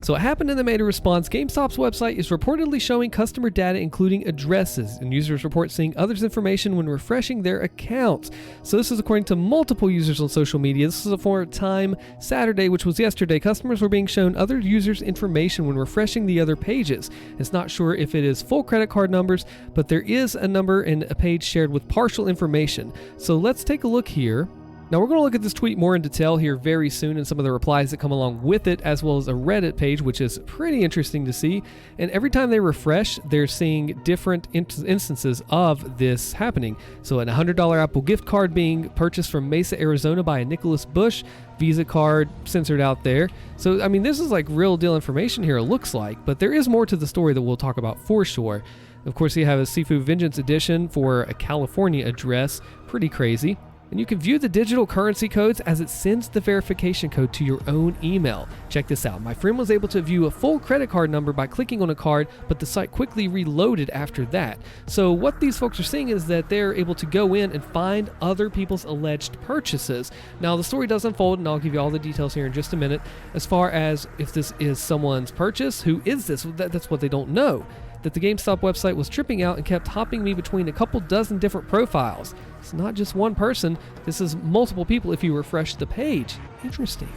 So what happened, and they made a response. GameStop's website is reportedly showing customer data including addresses, and users report seeing others' information when refreshing their accounts. So this is according to multiple users on social media. This is a for time Saturday, which was yesterday. Customers were being shown other users' information when refreshing the other pages. It's not sure if it is full credit card numbers, but there is a number and a page shared with partial information. So let's take a look here. Now we're going to look at this tweet more in detail here very soon, and some of the replies that come along with it, as well as a Reddit page, which is pretty interesting to see. And every time they refresh, they're seeing different instances of this happening. So a $100 Apple gift card being purchased from Mesa, Arizona by a Nicholas Bush, Visa card censored out there. So, I mean, this is like real deal information here, it looks like, but there is more to the story that we'll talk about for sure. Of course, you have a Seafood Vengeance edition for a California address. Pretty crazy. And you can view the digital currency codes as it sends the verification code to your own email. Check this out. My friend was able to view a full credit card number by clicking on a card, but the site quickly reloaded after that. So what these folks are seeing is that they're able to go in and find other people's alleged purchases. Now the story does unfold, and I'll give you all the details here in just a minute. As far as if this is someone's purchase, who is this? That's what they don't know. That the GameStop website was tripping out and kept hopping me between a couple dozen different profiles. It's not just one person, this is multiple people if you refresh the page. Interesting.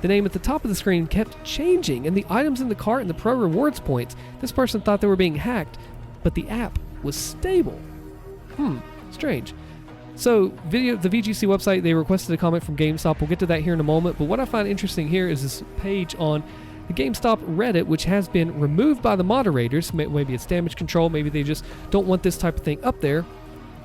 The name at the top of the screen kept changing, and the items in the cart and the pro rewards points. This person thought they were being hacked, but the app was stable. Strange. So, the VGC website, they requested a comment from GameStop. We'll get to that here in a moment, but what I find interesting here is this page on the GameStop Reddit, which has been removed by the moderators. Maybe it's damage control, maybe they just don't want this type of thing up there.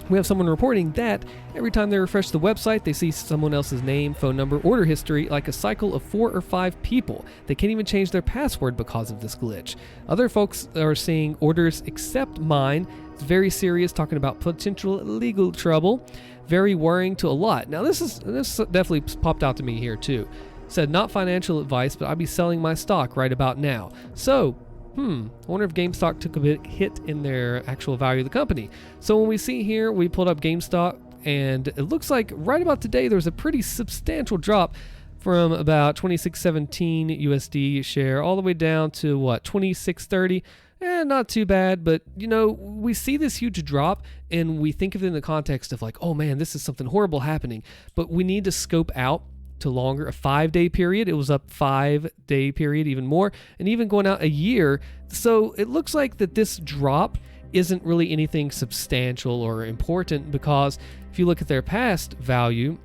We have someone reporting that every time they refresh the website, they see someone else's name, phone number, order history, like a cycle of 4 or 5 people. They can't even change their password because of this glitch. Other folks are seeing orders except mine. It's very serious, talking about potential legal trouble. Very worrying to a lot. Now this definitely popped out to me here too. Said, not financial advice, but I'd be selling my stock right about now. So, I wonder if GameStop took a big hit in their actual value of the company. So when we see here, we pulled up GameStop, and it looks like right about today, there was a pretty substantial drop from about 26.17 USD share all the way down to what, 26.30. Not too bad, but you know, we see this huge drop and we think of it in the context of like, oh man, this is something horrible happening. But we need to scope out to longer, a 5-day period. It was up 5-day period, even more, and even going out a year. So it looks like that this drop isn't really anything substantial or important, because if you look at their past value,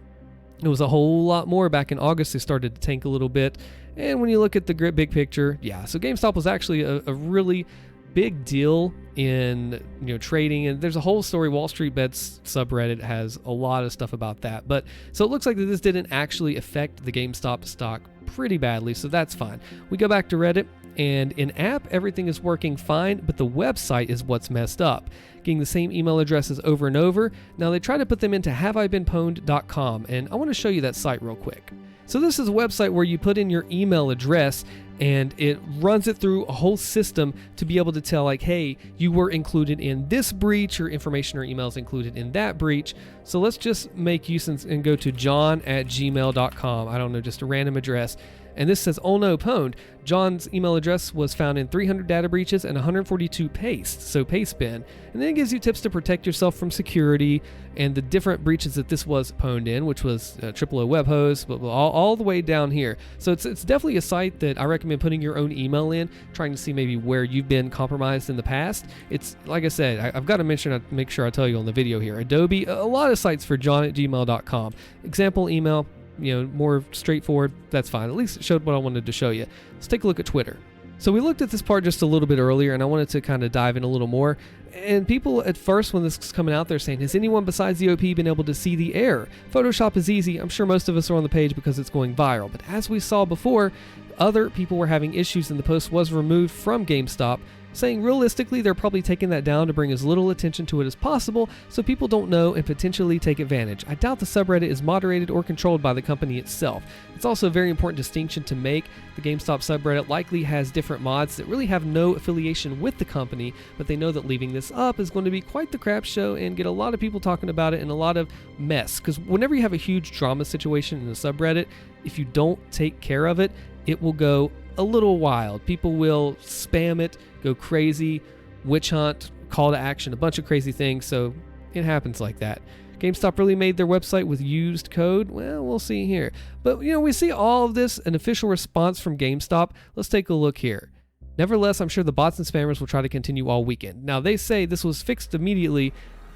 it was a whole lot more. Back in August, they started to tank a little bit. And when you look at the big picture, yeah, so GameStop was actually a really big deal in trading, and there's a whole story. Wall Street Bets subreddit has a lot of stuff about that. But so it looks like that this didn't actually affect the GameStop stock pretty badly, so that's fine. We go back to Reddit, and in app everything is working fine, but the website is what's messed up. Getting the same email addresses over and over. Now they try to put them into haveibeenpwned.com, and I want to show you that site real quick. So this is a website where you put in your email address and it runs it through a whole system to be able to tell like, hey, you were included in this breach, your information or emails included in that breach. So let's just make use and go to john@gmail.com. I don't know, just a random address. And this says, oh no, pwned. John's email address was found in 300 data breaches and 142 pastes, so paste bin. And then it gives you tips to protect yourself from security and the different breaches that this was pwned in, which was triple web host, all the way down here. So it's definitely a site that I recommend putting your own email in, trying to see maybe where you've been compromised in the past. It's, like I said, I've got to make sure I tell you on the video here. Adobe, a lot of sites for john@gmail.com. Example email, more straightforward, that's fine. At least it showed what I wanted to show you. Let's take a look at Twitter. So we looked at this part just a little bit earlier, and I wanted to kind of dive in a little more. And people at first, when this was coming out, they're saying, has anyone besides the OP been able to see the error? Photoshop is easy. I'm sure most of us are on the page because it's going viral. But as we saw before, other people were having issues, and the post was removed from GameStop, saying realistically they're probably taking that down to bring as little attention to it as possible so people don't know and potentially take advantage. I doubt the subreddit is moderated or controlled by the company itself. It's also a very important distinction to make. The GameStop subreddit likely has different mods that really have no affiliation with the company, but they know that leaving this up is going to be quite the crap show and get a lot of people talking about it and a lot of mess. Because whenever you have a huge drama situation in a subreddit, if you don't take care of it, it will go a little wild. People will spam it, go crazy, witch hunt, call to action, a bunch of crazy things, so it happens like that. GameStop really made their website with used code? Well, we'll see here. But, we see all of this, an official response from GameStop. Let's take a look here. Nevertheless, I'm sure the bots and spammers will try to continue all weekend. Now, they say this was fixed immediately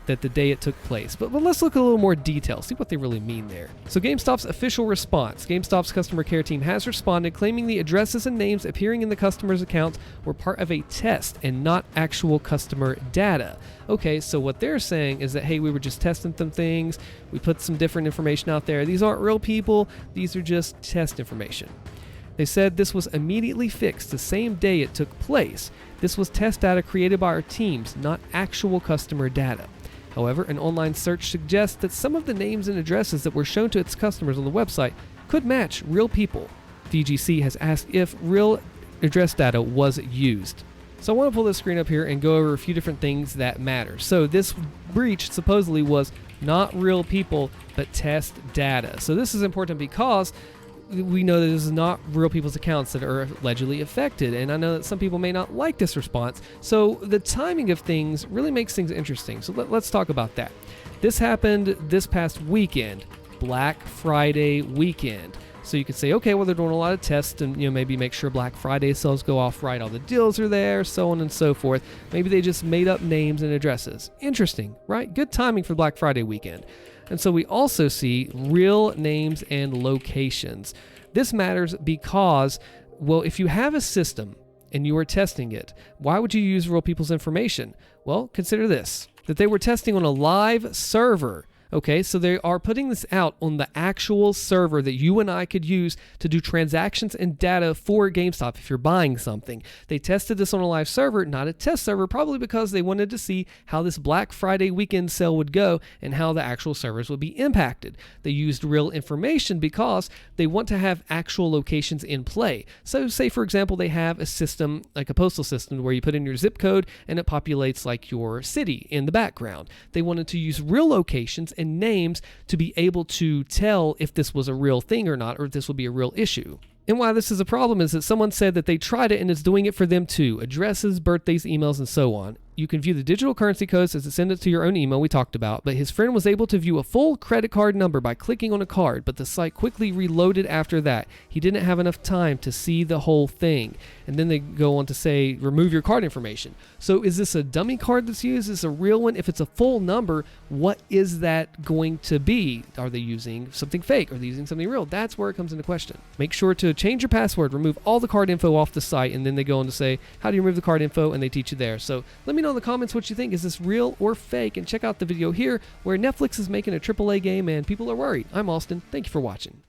that the day it took place. But let's look at a little more detail, see what they really mean there. So GameStop's official response. GameStop's customer care team has responded, claiming the addresses and names appearing in the customer's accounts were part of a test and not actual customer data. Okay, so what they're saying is that, hey, we were just testing some things. We put some different information out there. These aren't real people. These are just test information. They said this was immediately fixed the same day it took place. This was test data created by our teams, not actual customer data. However, an online search suggests that some of the names and addresses that were shown to its customers on the website could match real people. DGC has asked if real address data was used. So I want to pull this screen up here and go over a few different things that matter. So this breach supposedly was not real people, but test data. So this is important because we know that this is not real people's accounts that are allegedly affected, and I know that some people may not like this response. So the timing of things really makes things interesting. So let's talk about that. This happened this past weekend, Black Friday weekend. So you could say, okay, well, they're doing a lot of tests and maybe make sure Black Friday sales go off right, all the deals are there, so on and so forth. Maybe they just made up names and addresses. Interesting, right? Good timing for Black Friday weekend. And so we also see real names and locations. This matters because, well, if you have a system and you are testing it, why would you use real people's information? Well, consider this, that they were testing on a live server. Okay, so they are putting this out on the actual server that you and I could use to do transactions and data for GameStop if you're buying something. They tested this on a live server, not a test server, probably because they wanted to see how this Black Friday weekend sale would go and how the actual servers would be impacted. They used real information because they want to have actual locations in play. So say, for example, they have a system, like a postal system, where you put in your zip code and it populates like your city in the background. They wanted to use real locations and names to be able to tell if this was a real thing or not, or if this will be a real issue. And why this is a problem is that someone said that they tried it and it's doing it for them too. Addresses, birthdays, emails, and so on. You can view the digital currency codes as it sends it to your own email we talked about, but his friend was able to view a full credit card number by clicking on a card, but the site quickly reloaded after that. He didn't have enough time to see the whole thing. And then they go on to say, remove your card information. So is this a dummy card that's used? Is this a real one? If it's a full number, what is that going to be? Are they using something fake? Are they using something real? That's where it comes into question. Make sure to change your password, remove all the card info off the site, and then they go on to say, how do you remove the card info? And they teach you there. So let me know in the comments what you think. Is this real or fake? And check out the video here where Netflix is making a AAA game and people are worried. I'm Austin. Thank you for watching.